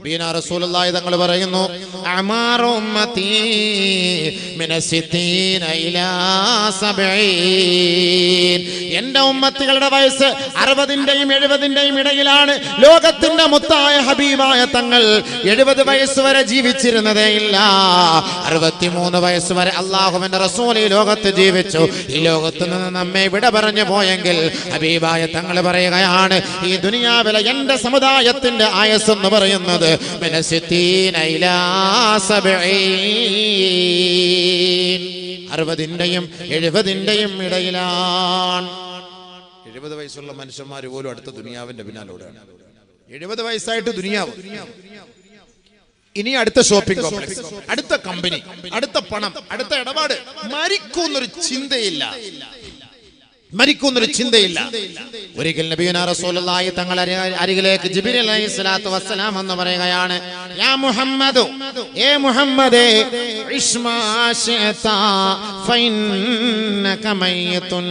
നബിയുനാ റസൂലുള്ളാഹി തങ്ങൾ പറയുന്നു, അമാറു ഉമ്മത്തി മിനസിത്തീന ഇലാ 70. എന്റെ ഉമ്മത്തികളുടെ വയസ്സ് 60-ന്റെയും 70-ന്റെയും ഇടയിലാണ്. ലോകത്തിന്റെ മുത്തായ ഹബീബായ തങ്ങൾ 70 വയസ്സ് വരെ ജീവിച്ചിരുന്നതേ ഇല്ല. 63 വയസ്സ് വരെ അല്ലാഹുവിന്റെ റസൂൽ ഈ ലോകത്ത് ജീവിച്ചു. ഈ ലോകത്ത് നിന്ന് നമ്മെ വിട പറഞ്ഞു പോയെങ്കിൽ ഹബീബായ തങ്ങൾ പറയുകയാണ്, ഈ ദുനിയാവിലെ എന്റെ സമുദായത്തിന്റെ ആയുസ് എന്ന് പറയുന്നത് 60-ന്റെയും 70-ന്റെയും ഇടയിലാണ്. 70 വയസ്സുള്ള മനുഷ്യന്മാർ പോലും അടുത്ത ദുനിയാവിന്റെ പിന്നാലോടെയാണ്. 70 വയസ്സായിട്ട് ദുനിയാവ്. ഇനി അടുത്ത ഷോപ്പിംഗ് കോംപ്ലക്സ്, അടുത്ത കമ്പനി, അടുത്ത പണം, അടുത്ത ഇടപാട്. മരിക്കുന്നൊരു ചിന്തയില്ല. ഒരിക്കൽ നബിയുനാ റസൂലുള്ളാഹി തങ്ങൾ അരികിലേക്ക് ജിബ്രീൽ അലൈഹിസ്സലാത്തു വസ്സലാം എന്ന് പറയുകയാണ്, യാ മുഹമ്മദു, ഏ മുഹമ്മദേ, ഇസ്മാ ശഅത ഫഇന്നക മയ്യിതുൻ.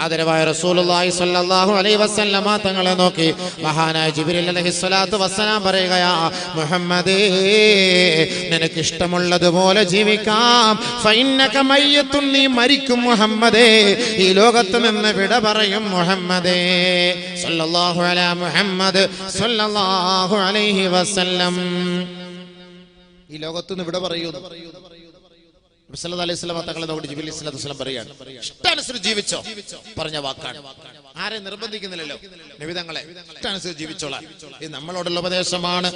ആദരവായ റസൂലുള്ളാഹി സ്വല്ലല്ലാഹു അലൈഹി വസല്ലമ തങ്ങളെ നോക്കി മഹാനായ ജിബ്രീൽ അലൈഹിസ്സലാത്തു വസ്സലാം പറയുകയാ, മുഹമ്മദേ, നിനക്ക് ഇഷ്ടമുള്ളതുപോലെ ജീവിക്കാം. ഫഇന്നക മയ്യിതുൻ, നീ മരിക്കും മുഹമ്മദേ. ഈ ലോകത്ത് നിന്ന് വിട പറയും മുഹമ്മദേ. സല്ലല്ലാഹു അലാ മുഹമ്മദ് സല്ലല്ലാഹു അലൈഹി വസല്ലം. ഈ ലോകത്ത് നിന്ന് വിട പറയുന്നു. സല്ലല്ലാഹു അലൈഹി വസല്ലം തങ്ങളെ നോക്കി ജിബ്രീൽ അലൈഹിസ്സലാത്തു വസ്സലാം പറയാണ്, ഇഷ്ടാനുസരിച്ച് ജീവിച്ചോ. പറഞ്ഞ വാക്കാണ്, ആരെ നിർബന്ധിക്കുന്നില്ലല്ലോ. നബി തങ്ങളെ ഇഷ്ടാനുസരിച്ച് ജീവിച്ചോളാം. ഇത് നമ്മളോടുള്ള ഉപദേശമാണ്,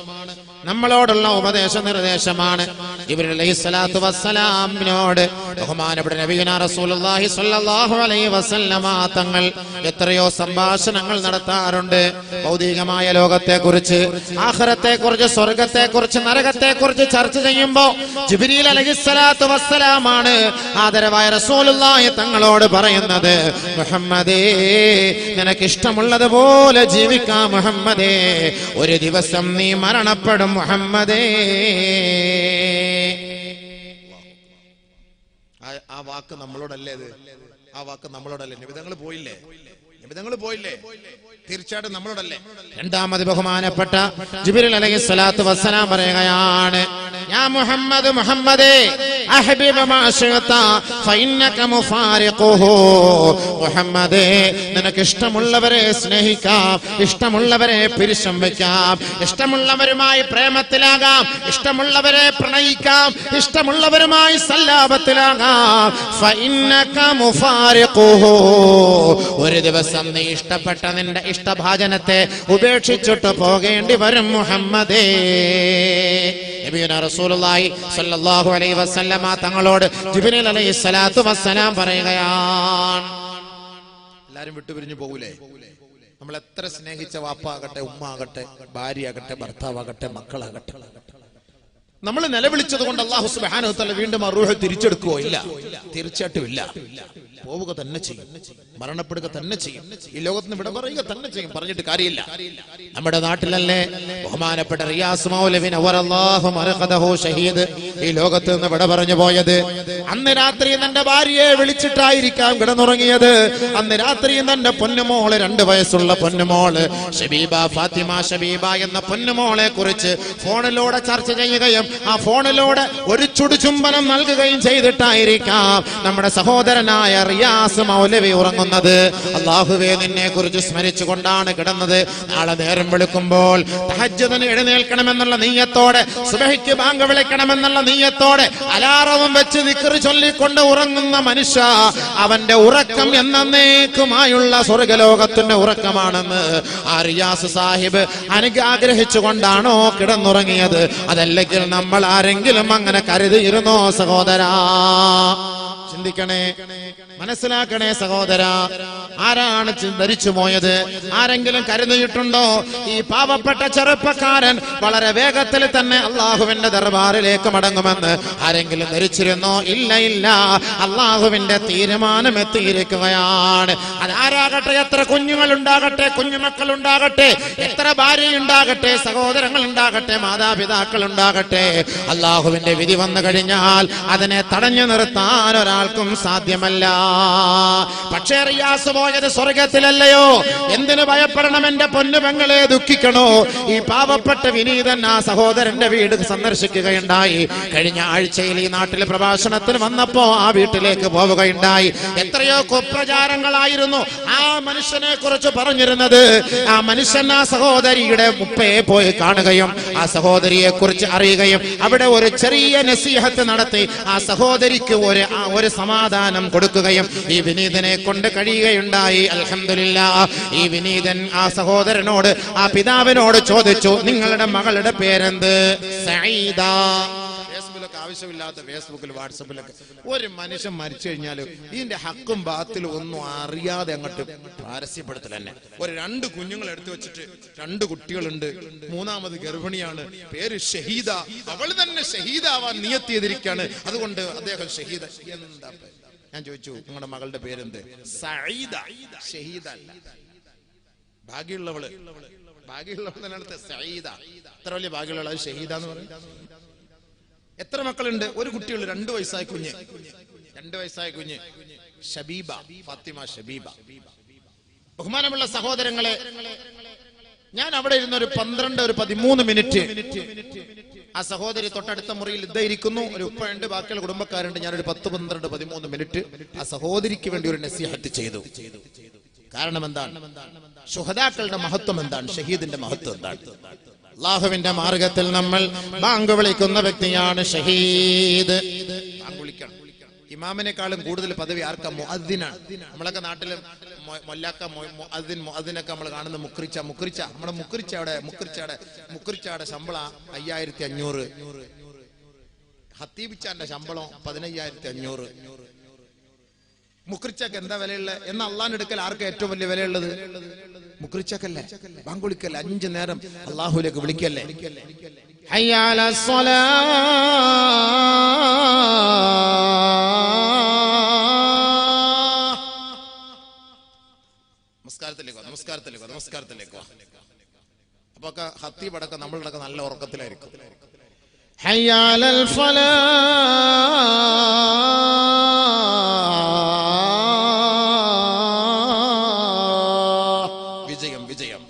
നമ്മളോടുള്ള ഉപദേശ നിർദ്ദേശമാണ്. ജിബ്രീൽ അലൈഹിസ്സലാത്തു വസ്സലാമിനോട് ബഹുമാനപ്പെട്ട നബിയുനാ റസൂലുള്ളാഹി സ്വല്ലല്ലാഹു അലൈഹി വസല്ലമ തങ്ങൾ എത്രയോ സംഭാഷണങ്ങൾ നടത്താറുണ്ട്. ഭൗതികമായ ലോകത്തെക്കുറിച്ച്, ആഖിറത്തെക്കുറിച്ച്, സ്വർഗത്തെക്കുറിച്ച്, നരകത്തെക്കുറിച്ച് ചർച്ച ചെയ്യുമ്പോൾ ജിബ്രീൽ അലൈഹിസ്സലാത്തു വസ്സലാമാണ് ആദരവായ റസൂലുള്ളാഹി തങ്ങളോട് പറയുന്നത്, മുഹമ്മദേ, നിനക്ക് ഇഷ്ടമുള്ളതുപോലെ ജീവിക്കാം മുഹമ്മദേ. ഒരു ദിവസം നീ മരണപ്പെടും മുഹമ്മദേ. ആ വാക്ക് നമ്മളോടല്ലേ? ആ വാക്ക് നമ്മളോടല്ലേ? നബിതങ്ങൾ പോയില്ലേ? തീർച്ചയായിട്ടും നമ്മളോടല്ലേ? രണ്ടാമത് ബഹുമാനപ്പെട്ട ജിബ്രീൽ അലൈഹിസ്സലാത്തു വസ്സലാം പറയുകയാണ്, യാ മുഹമ്മദ്, മുഹമ്മദേ, അഹ്ബിബ മാ ശഅത ഫഇന്നക മുഫാരിഖുഹു. മുഹമ്മദേ, നിനക്ക് ഇഷ്ടമുള്ളവരെ സ്നേഹിക്കാം, ഇഷ്ടമുള്ളവരെ പിരിശം വയ്ക്കാം, ഇഷ്ടമുള്ളവരുമായി പ്രേമത്തിലാകാം, ഇഷ്ടമുള്ളവരെ പ്രണയിക്കാം, ഇഷ്ടമുള്ളവരുമായി സല്ലാപത്തിലാകാം. ഫഇന്നക മുഫാരിഖുഹു. ഒരു ദിവസം നീ ഇഷ്ടപ്പെട്ട നിന്റെ ഇഷ്ടഭാജനത്തെ ഉപേക്ഷിച്ചിട്ട് പോകേണ്ടി വരും മുഹമ്മദേ. നബിയുനാ റസൂലുള്ളാഹി സ്വല്ലല്ലാഹു അലൈഹി വസല്ലമ തങ്ങളോട് ജിബ്രീൽ അലൈഹിസ്സലാത്തു വസ്സലാം പറയുകയാണ്, എല്ലാരും വിട്ടുപിരിഞ്ഞു പോകൂലേ? നമ്മൾ എത്ര സ്നേഹിച്ച വാപ്പാകട്ടെ, ഉമ്മാകട്ടെ, ഭാര്യയാകട്ടെ, ഭർത്താവാകട്ടെ, മക്കളാകട്ടെ, നമ്മൾ നിലവിളിച്ചത് കൊണ്ട് അല്ലാഹു സുബ്ഹാനഹു വ തആല വീണ്ടും ആ റൂഹ് തിരിച്ചെടുക്കുകയോ? ഇല്ല, തീർച്ചയായിട്ടും ഇല്ല. പോവുക തന്നെ ചെയ്യും, മരണപ്പെടുക തന്നെ ചെയ്യും, ഈ ലോകത്ത് നിന്ന് വിട പറയുക തന്നെ ചെയ്യും. പറഞ്ഞിട്ട് കാര്യമില്ല. നമ്മുടെ നാട്ടിലല്ലേ ബഹുമാനപ്പെട്ട റിയാസ് മൗലവി നവറല്ലാഹു മർഖദഹു ഷഹീദ് ഈ ലോകത്ത് നിന്ന് വിട പറഞ്ഞു പോയത്. അന്ന് രാത്രി തന്റെ ഭാര്യയെ വിളിച്ചിട്ടായിരിക്കാം കിടന്നുറങ്ങിയത്. അന്ന് രാത്രി തന്റെ പൊന്നുമോള്, 2 വയസ്സുള്ള പൊന്നുമോള് ഷബീബ, ഫാത്തിമ ഷബീബ എന്ന പൊന്നുമോളെ കുറിച്ച് ഫോണിലൂടെ ചർച്ച ചെയ്യുകയും ആ ഫോണിലൂടെ ഒരു ചുടുചുംബനം നൽകുകയും ചെയ്തിട്ടായിരിക്കാം നമ്മുടെ സഹോദരനായ റിയാസ് മൗലവി ഉറങ്ങുന്നത്. അല്ലാഹുവേ, നിന്നെ കുറിച്ച് സ്മരിച്ചുകൊണ്ടാണ് കിടന്നത്. നാളെ നേരം വെളുക്കുമ്പോൾ തഹജ്ജുദിന് എഴുന്നേൽക്കണമെന്നുള്ള നീയത്തോടെ, സുബഹിക്ക് ബാങ്ക് വിളിക്കണമെന്നുള്ള നീയത്തോടെ അലാറവും വെച്ച് ദിക്ർ ചൊല്ലിക്കൊണ്ട് ഉറങ്ങുന്ന മനുഷ്യ, അവന്റെ ഉറക്കം എന്നേക്കുമായുള്ള സ്വർഗലോകത്തിന്റെ ഉറക്കമാണെന്ന് ആ റിയാസ് സാഹിബ് ആഗ്രഹിച്ചുകൊണ്ടാണോ കിടന്നുറങ്ങിയത്? അതല്ലെങ്കിൽ നമ്മൾ ആരെങ്കിലും അങ്ങനെ കരുതിയിരുന്നോ സഹോദരാ? ചിന്തിക്കണേ, മനസ്സിലാക്കണേ സഹോദര. ആരാണ് ധരിച്ചു പോയത്? ആരെങ്കിലും കരുതിയിട്ടുണ്ടോ ഈ പാവപ്പെട്ട ചെറുപ്പക്കാരൻ വളരെ വേഗത്തിൽ തന്നെ അള്ളാഹുവിന്റെ ദർബാറിലേക്ക് മടങ്ങുമെന്ന് ആരെങ്കിലും ധരിച്ചിരുന്നോ? ഇല്ല, ഇല്ല. അള്ളാഹുവിന്റെ തീരുമാനം എത്തിയിരിക്കുകയാണ്. അതാരാകട്ടെ, എത്ര കുഞ്ഞുങ്ങൾ ഉണ്ടാകട്ടെ, കുഞ്ഞുമക്കൾ ഉണ്ടാകട്ടെ, എത്ര ഭാര്യ ഉണ്ടാകട്ടെ, സഹോദരങ്ങൾ ഉണ്ടാകട്ടെ, മാതാപിതാക്കൾ ഉണ്ടാകട്ടെ, അള്ളാഹുവിന്റെ വിധി വന്നു കഴിഞ്ഞാൽ അതിനെ തടഞ്ഞു നിർത്താൻ ഒരാൾക്കും സാധ്യമല്ല. പക്ഷേ റിയാസ് പോയ പോയത് സ്വർഗത്തിലല്ലയോ? എന്തിനു ഭയപ്പെടണം എന്റെ പൊന്നു പെങ്ങളെ, ദുഃഖിക്കണോ? ഈ പാവപ്പെട്ട വിനീതൻ ആ സഹോദരന്റെ വീട് സന്ദർശിക്കുകയുണ്ടായി. കഴിഞ്ഞ ആഴ്ചയിൽ ഈ നാട്ടിലെ പ്രഭാഷണത്തിന് വന്നപ്പോ ആ വീട്ടിലേക്ക് പോവുകയുണ്ടായി. എത്രയോ കുപ്രചാരങ്ങളായിരുന്നു ആ മനുഷ്യനെ കുറിച്ച് പറഞ്ഞിരുന്നത്. ആ മനുഷ്യൻ ആ സഹോദരിയുടെ മുപ്പയെ പോയി കാണുകയും ആ സഹോദരിയെ കുറിച്ച് അറിയുകയും അവിടെ ഒരു ചെറിയ നസീഹത്ത് നടത്തി ആ സഹോദരിക്ക് ഒരു സമാധാനം കൊടുക്കുകയും ഈ വിനീതനെ കൊണ്ട് കഴിയുകയുണ്ടായി. അൽഹംദുലില്ലാഹ്. ഈ വിനീതൻ ആ സഹോദരനോട്, ആ പിതാവിനോട് ചോദിച്ചു, നിങ്ങളുടെ മകളുടെ പേരെന്ത്? സഈദ. ഫേസ്ബുക്കിലൊക്കെ ആവശ്യമില്ലാത്ത ഫേസ്ബുക്കിൽ വാട്സപ്പിലൊക്കെ ഒരു മനുഷ്യൻ മരിച്ചു കഴിഞ്ഞാൽ ഇതിന്റെ ഹക്കും ബാത്തിലും ഒന്നും അറിയാതെ അങ്ങോട്ട് പരസ്യപ്പെടുത്തൽ തന്നെ. ഒരു 2 കുഞ്ഞുങ്ങൾ എടുത്തു വെച്ചിട്ട് 2 കുട്ടികളുണ്ട്, 3ാമത് ഗർഭിണിയാണ്, പേര് ഷഹീദ, അവൾ തന്നെ ഷഹീദാവാൻ നിയത്ത് ചെയ്തിരിക്കുകയാണ്, അതുകൊണ്ട് അദ്ദേഹം ഷഹീദ. എന്താ? ഞാൻ ചോദിച്ചു, നിങ്ങളുടെ മകളുടെ പേരെന്ത്? സഈദ. ഷഹീദ അല്ല. ഭാഗ്യമുള്ളവള് തന്നെ സഈദ. എത്ര വലിയ ഭാഗ്യമുള്ള ഷഹീദ എന്ന് പറയും. എത്ര മക്കളുണ്ട്? ഒരു കുട്ടിയുള്ളൂ, 2 വയസ്സായ കുഞ്ഞ്. 2 വയസ്സായ കുഞ്ഞ് ഷബീബ, ഫാത്തിമ ഷബീബ. ബഹുമാനമുള്ള സഹോദരങ്ങളെ, ഞാൻ അവിടെ ഇരുന്ന ഒരു 13 മിനിറ്റ് ആ സഹോദരി തൊട്ടടുത്ത മുറിയിൽ ഇരിക്കുന്നു. ഒരു ഉപ്പയുണ്ട്, ബാക്കിയുള്ള കുടുംബക്കാരുണ്ട്. ഞാനൊരു 10, 12, 13 മിനിറ്റ് ആ സഹോദരിക്ക് വേണ്ടി ഒരു നസീഹത്ത് ചെയ്തു. കാരണം എന്താണ്? ശുഹദാക്കളുടെ മഹത്വം എന്താണ്? ഷഹീദിന്റെ മഹത്വം എന്താണ്? അല്ലാഹുവിന്റെ മാർഗത്തിൽ നമ്മൾ ബാങ്ക് വിളിക്കുന്ന വ്യക്തിയാണ് ഷഹീദ്. ബാങ്ക് വിളിക്കണം. ഇമാമിനെക്കാളും കൂടുതൽ പദവി ആർക്കാ? മുഅദ്ദിനാണ്. നമ്മളൊക്കെ നാട്ടില് മൊല്ലാക്ക, മുഅദ്ദിനൊക്കെ നമ്മൾ കാണുന്ന മുക്രിച്ച. നമ്മുടെ മുക്രിച്ചയുടെ ശമ്പളം 5500. ഹത്തീബിച്ചാന്റെ ശമ്പളം 15500. മുക്രിച്ചക്ക് എന്താ വിലയുള്ളത്? എന്നാൽ അള്ളാഹിന്റെ അടുക്കൽ ആർക്കാ ഏറ്റവും വലിയ വിലയുള്ളത്? മുക്രിച്ചക്കല്ലേ? ബാങ്ക് വിളിക്കല്ലേ? 5 നേരം അള്ളാഹുലേക്ക് വിളിക്കല്ലേ? ഹയ്യ അലസ് സ്വലാഹ്. നമസ്കാരത്തിലേക്ക് അപ്പൊ ഹത്തീബ് അടക്കം നമ്മളുടെ നല്ല ഉറക്കത്തിലായിരിക്കും. ഹയ്യ അലൽ ഫലാഹ്. വിജയം.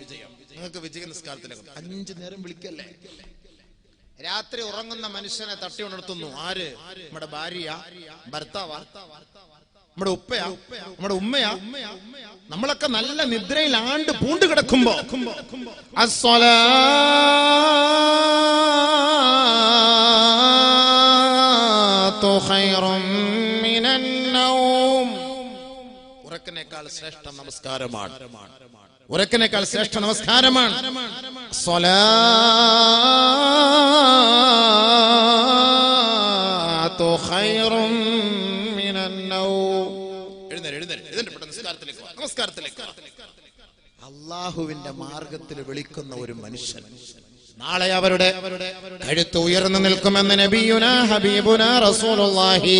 നിങ്ങൾക്ക് വിജയ നിസ്കാരത്തിലേക്ക് 5 നേരം വിളിക്കല്ലേ? രാത്രി ഉറങ്ങുന്ന മനുഷ്യനെ തട്ടി ഉണർത്തുന്നു ആര്? നമ്മുടെ ഭാര്യ, ഭർത്താവാ, നമ്മുടെ ഉപ്പയാ, നമ്മുടെ ഉമ്മയാ? നമ്മളൊക്കെ നല്ല നിദ്രയിൽ ആണ്ട് പൂണ്ട് കിടക്കുമ്പോ അസ്സലാത്തു ഖൈറും മിനൻ നൗം. ഉറക്കിനേക്കാൾ ശ്രേഷ്ഠ നമസ്കാരമാണ്. ഉറക്കിനേക്കാൾ ശ്രേഷ്ഠ നമസ്കാരമാണ് സ്വലാത്തു ഖൈറും മിനൻ നൗം. നമസ്കാരത്തിലേക്ക് അല്ലാഹുവിന്റെ മാർഗത്തിൽ വിളിക്കുന്ന ഒരു മനുഷ്യൻ നാളെ അവരുടെ കഴുത്ത് ഉയർന്നു നിൽക്കുമെന്ന് നബിയുനാ ഹബീബുനാ റസൂലുള്ളാഹി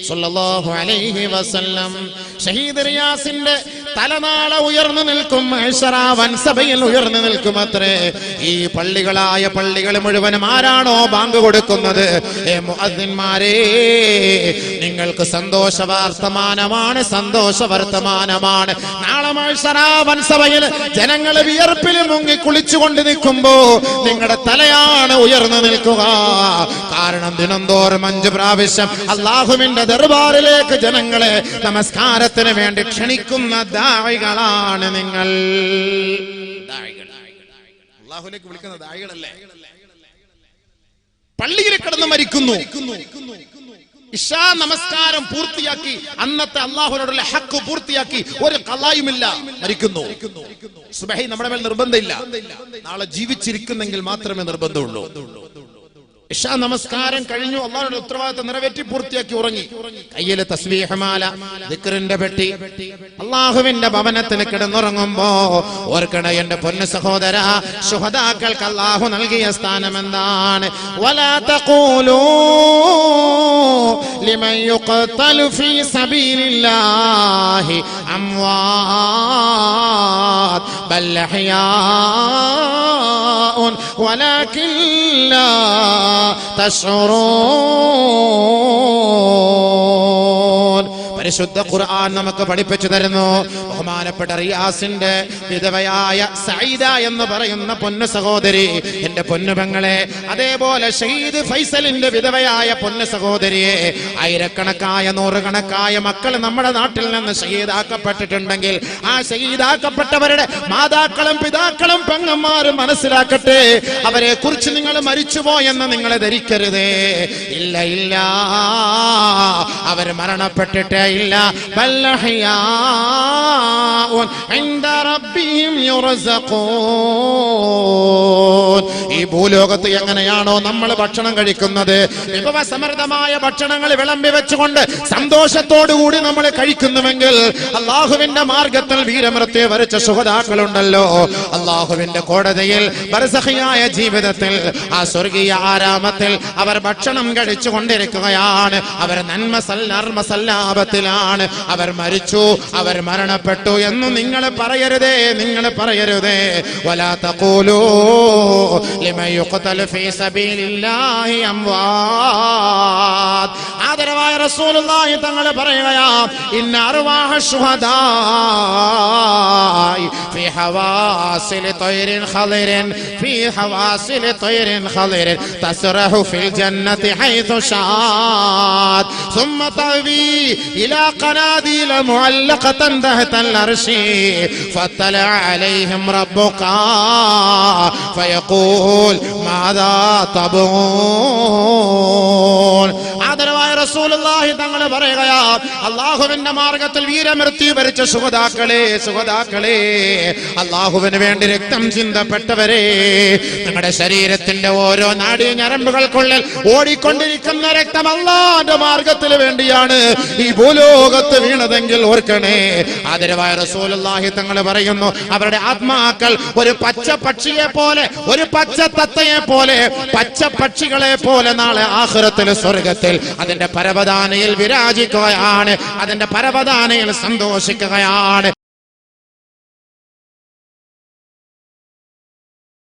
സ്വല്ലല്ലാഹു അലൈഹി വസല്ലം. ഷഹീദ് റിയാസിന്റെ തലനാളെ ഉയർന്നു നിൽക്കും, മഹ്ശറ വൻസഭയിൽ ഉയർന്നു നിൽക്കുമത്രേ. ഈ പള്ളികൾ മുഴുവനും ആരാണോ ബാങ്ക് കൊടുക്കുന്നത്, മുഅദ്ദിൻമാരേ, നിങ്ങൾക്ക് സന്തോഷ വർത്തമാനമാണ്. നാളെ മഹ്ശറ വൻസഭയിൽ ജനങ്ങൾ വിയർപ്പിൽ മുങ്ങി കുളിച്ചുകൊണ്ട് നിൽക്കുമ്പോ നിങ്ങളുടെ തലയാണ് ഉയർന്നു നിൽക്കുക. കാരണം ദിനംതോറും 5 പ്രാവശ്യം അല്ലാഹുവിന്റെ ദർബാറിലേക്ക് ജനങ്ങളെ നമസ്കാരത്തിന് വേണ്ടി ക്ഷണിക്കുന്ന ദാഇകളാണ് നിങ്ങൾ. അല്ലാഹുവിലേക്ക് വിളിക്കുന്ന ദാഇകളല്ലേ? പള്ളിയിൽ കിടന്ന് മരിക്കുന്നു. ഇശാ നമസ്കാരം പൂർത്തിയാക്കി, അന്നത്തെ അല്ലാഹുവിനോടുള്ള ഹക്ക് പൂർത്തിയാക്കി, ഒരു ഖളായുമില്ല, മരിക്കുന്നു. സുബ്ഹി നമ്മുടെ മേൽ നിർബന്ധമില്ല, നാളെ ജീവിച്ചിരിക്കുന്നെങ്കിൽ മാത്രമേ നിർബന്ധമുള്ളൂ. ഇശാ നമസ്കാരം കഴിഞ്ഞു, അല്ലാഹുവിന്റെ ഉത്തരവാദിത്തം നിറവേറ്റി പൂർത്തിയാക്കി ഉറങ്ങി. കയ്യിലെ തസ്ബീഹ് മാല, ദിക്റിന്റെ പെട്ടി, അല്ലാഹുവിന്റെ ഭവനത്തിൽ കിടന്നുറങ്ങുമ്പോ ഓർക്കണ എന്റെ പൊന്നു സഹോദര, ശുഹദാക്കൾക്ക് അല്ലാഹു നൽകിയ സ്ഥാനം എന്താണ്? വലാ തഖൂലൂ ലിമൻ യുഖ്തലു ഫീ സബീലില്ലാഹി അംവാത് ബൽ അഹ്യാഉൻ വലാകിൻ ലാ തശ്ഉറൂൻ. പരിശുദ്ധ ഖുർആൻ നമുക്ക് പഠിപ്പിച്ചു തരുന്നു. ബഹുമാനപ്പെട്ട റിയാസിന്റെ വിധവയായ സഈദ എന്ന് പറയുന്ന പൊന്നു സഹോദരി, എന്റെ പൊന്നുപെങ്ങളെ, അതേപോലെ ഷഹീദ് ഫൈസലിന്റെ വിധവയായ പൊന്നു സഹോദരിയെ, ആയിരക്കണക്കായ നൂറുകണക്കായ മക്കൾ നമ്മുടെ നാട്ടിൽ നിന്ന് ഷഹീദാക്കപ്പെട്ടിട്ടുണ്ടെങ്കിൽ ആ ഷഹീദാക്കപ്പെട്ടവരുടെ മാതാക്കളും പിതാക്കളും പെങ്ങന്മാരും മനസ്സിലാക്കട്ടെ, അവരെ കുറിച്ച് നിങ്ങൾ മരിച്ചുപോയെന്ന് നിങ്ങൾ ധരിക്കരുതേ. ഇല്ല ഇല്ല, അവർ മരണപ്പെട്ടിട്ടേ ഇല്ല. ഈ ഭൂലോകത്ത് എങ്ങനെയാണോ നമ്മൾ ഭക്ഷണം കഴിക്കുന്നത്, വിഭവസമൃദ്ധമായ ഭക്ഷണങ്ങൾ വിളമ്പി വെച്ചുകൊണ്ട് സന്തോഷത്തോടുകൂടി നമ്മൾ കഴിക്കുന്നുവെങ്കിൽ, അള്ളാഹുവിന്റെ മാർഗത്തിൽ വീരമൃത്യു വരിച്ച ശുഹദാക്കളുണ്ടല്ലോ, അള്ളാഹുവിന്റെ കോടതിയിൽ ബർസഖിയായ ജീവിതത്തിൽ ആ സ്വർഗീയ ആരാമത്തിൽ അവർ ഭക്ഷണം കഴിച്ചു കൊണ്ടിരിക്കുകയാണ്. അവർ നന്മസല്ലാപത്തിലാണ്. അവർ മരിച്ചു, അവർ മരണപ്പെട്ടു എന്ന് നിങ്ങൾ പറയരുതേ, നിങ്ങൾ പറയരുതേ. വലാ തഖൂലൂ ലിമൻ യുഖ്തലു ഫീ സബീലില്ലാഹി അംവാത്. ആദരവായ റസൂലുള്ളാഹി തങ്ങൾ പറയുകയാ, ഇന്ന അർവാഹ ശുഹദാഇ ഫീ ഹവാസിൽ തൈരിൻ ഖളിരിൻ ഫീ ഹവാസിൽ തൈരിൻ ഖളിരിൻ തസ്റഹു ഫിൽ ജന്നതി ഹൈതു ഷാത് ثم تأوي إلى قناديل معلقة تحت العرش فاطلع عليهم ربك فيقول ماذا تبغون. ആദരവായ റസൂലുള്ളാഹി തങ്ങൾ പറയുകയാ, അല്ലാഹുവിന്റെ മാർഗത്തിൽ വീരമൃത്യു വരിച്ച ശുഹദാക്കളെ, ശുഹദാക്കളെ, അല്ലാഹുവിന് വേണ്ടി രക്തം ചിന്തപ്പെട്ടവരെ, നിങ്ങളുടെ ശരീരത്തിന്റെ ഓരോ നാഡീ ഞരമ്പുകൾക്കുള്ളിൽ ഓടിക്കൊണ്ടിരിക്കുന്ന രക്തം അല്ലാഹുവിന്റെ മാർഗത്തിൽ വേണ്ടിയാണ് ഈ ഭൂലോകത്ത് വീണതെങ്കിൽ ഓർക്കണേ. ആദരവായ റസൂലുള്ളാഹി തങ്ങൾ പറയുന്നു, അവരുടെ ആത്മാക്കൾ ഒരു പച്ച പക്ഷിയെ പോലെ, ഒരു പച്ച തത്തയെ പോലെ, പച്ച പക്ഷികളെ പോലെ നാളെ ആഖിറത്തിൽ സ്വർഗത്തിൽ അതിന്റെ പരവതാനയിൽ വിരാജിക്കുകയാണ്, അതിന്റെ പരവതാനയിൽ സന്തോഷിക്കുകയാണ്.